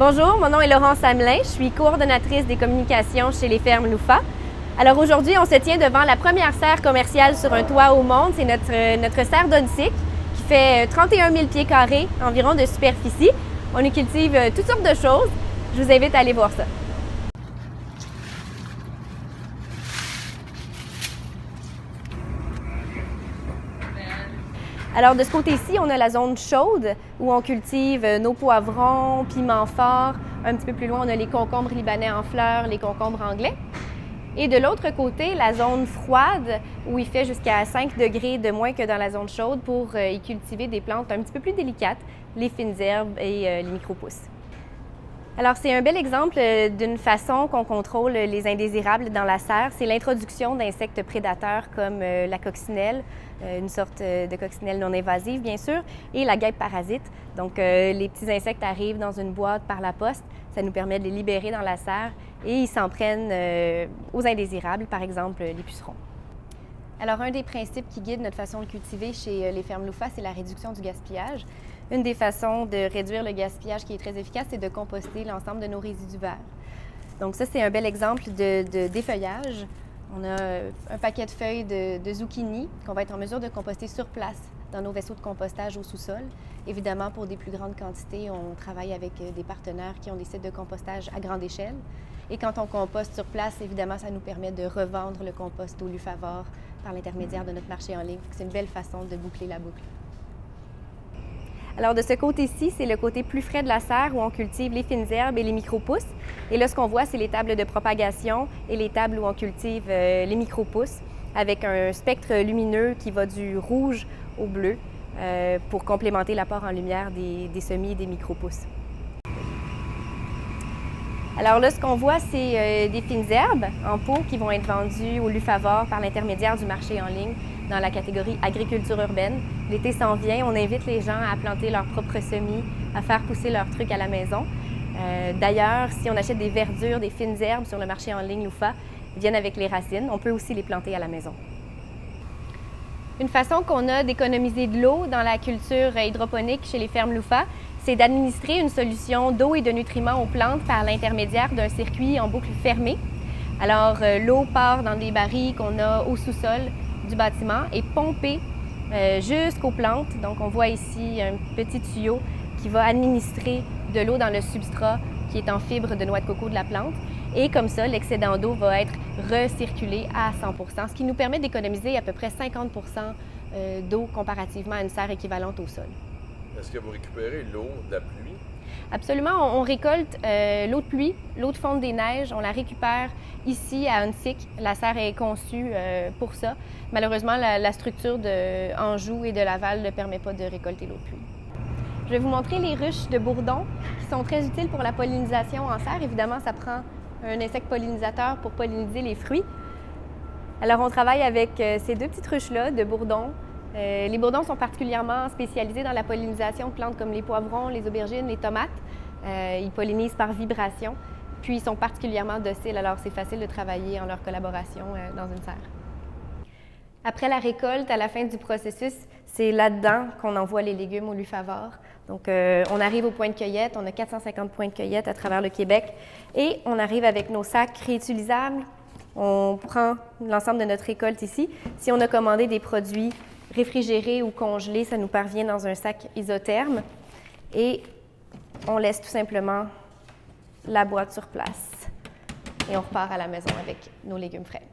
Bonjour, mon nom est Laurence Hamelin, je suis coordonnatrice des communications chez les fermes Loufa. Alors aujourd'hui, on se tient devant la première serre commerciale sur un toit au monde. C'est notre serre d'Onsic qui fait 31 000 pieds carrés environ de superficie. On y cultive toutes sortes de choses. Je vous invite à aller voir ça. Alors de ce côté-ci, on a la zone chaude où on cultive nos poivrons, piments forts. Un petit peu plus loin, on a les concombres libanais en fleurs, les concombres anglais. Et de l'autre côté, la zone froide où il fait jusqu'à 5 degrés de moins que dans la zone chaude pour y cultiver des plantes un petit peu plus délicates, les fines herbes et les micro-pousses. Alors, c'est un bel exemple d'une façon qu'on contrôle les indésirables dans la serre. C'est l'introduction d'insectes prédateurs comme la coccinelle, une sorte de coccinelle non invasive, bien sûr, et la guêpe parasite. Donc, les petits insectes arrivent dans une boîte par la poste. Ça nous permet de les libérer dans la serre et ils s'en prennent aux indésirables, par exemple les pucerons. Alors, un des principes qui guide notre façon de cultiver chez les fermes Loufa, c'est la réduction du gaspillage. Une des façons de réduire le gaspillage qui est très efficace, c'est de composter l'ensemble de nos résidus verts. Donc ça, c'est un bel exemple de défeuillage. On a un paquet de feuilles de zucchini qu'on va être en mesure de composter sur place dans nos vaisseaux de compostage au sous-sol. Évidemment, pour des plus grandes quantités, on travaille avec des partenaires qui ont des sites de compostage à grande échelle. Et quand on composte sur place, évidemment, ça nous permet de revendre le compost au Lufavor par l'intermédiaire de notre marché en ligne. C'est une belle façon de boucler la boucle. Alors de ce côté-ci, c'est le côté plus frais de la serre où on cultive les fines herbes et les micro-pousses. Et là, ce qu'on voit, c'est les tables de propagation et les tables où on cultive les micro-pousses avec un spectre lumineux qui va du rouge au bleu pour complémenter l'apport en lumière des semis et des micro-pousses. Alors là, ce qu'on voit, c'est des fines herbes en pot qui vont être vendues au Lufavor par l'intermédiaire du marché en ligne dans la catégorie agriculture urbaine. L'été s'en vient, on invite les gens à planter leurs propres semis, à faire pousser leurs trucs à la maison. D'ailleurs, si on achète des verdures, des fines herbes sur le marché en ligne Loufa, ils viennent avec les racines. On peut aussi les planter à la maison. Une façon qu'on a d'économiser de l'eau dans la culture hydroponique chez les fermes Loufa, c'est d'administrer une solution d'eau et de nutriments aux plantes par l'intermédiaire d'un circuit en boucle fermée. Alors, l'eau part dans des barils qu'on a au sous-sol du bâtiment et pompée jusqu'aux plantes. Donc, on voit ici un petit tuyau qui va administrer de l'eau dans le substrat qui est en fibre de noix de coco de la plante. Et comme ça, l'excédent d'eau va être recirculé à 100 %, ce qui nous permet d'économiser à peu près 50 % d'eau comparativement à une serre équivalente au sol. Est-ce que vous récupérez l'eau de la pluie? Absolument. On récolte l'eau de pluie, l'eau de fonte des neiges. On la récupère ici à Onsic. La serre est conçue pour ça. Malheureusement, la structure de Anjou et de Laval ne permet pas de récolter l'eau de pluie. Je vais vous montrer les ruches de bourdon qui sont très utiles pour la pollinisation en serre. Évidemment, ça prend un insecte pollinisateur pour polliniser les fruits. Alors, on travaille avec ces deux petites ruches-là de bourdon. Les bourdons sont particulièrement spécialisés dans la pollinisation de plantes comme les poivrons, les aubergines, les tomates. Ils pollinisent par vibration, puis ils sont particulièrement dociles, alors c'est facile de travailler en leur collaboration dans une serre. Après la récolte, à la fin du processus, c'est là-dedans qu'on envoie les légumes au Lufavor. Donc, on arrive au point de cueillette, on a 450 points de cueillette à travers le Québec et on arrive avec nos sacs réutilisables. On prend l'ensemble de notre récolte ici. Si on a commandé des produits réfrigérés ou congelés, ça nous parvient dans un sac isotherme et on laisse tout simplement la boîte sur place et on repart à la maison avec nos légumes frais.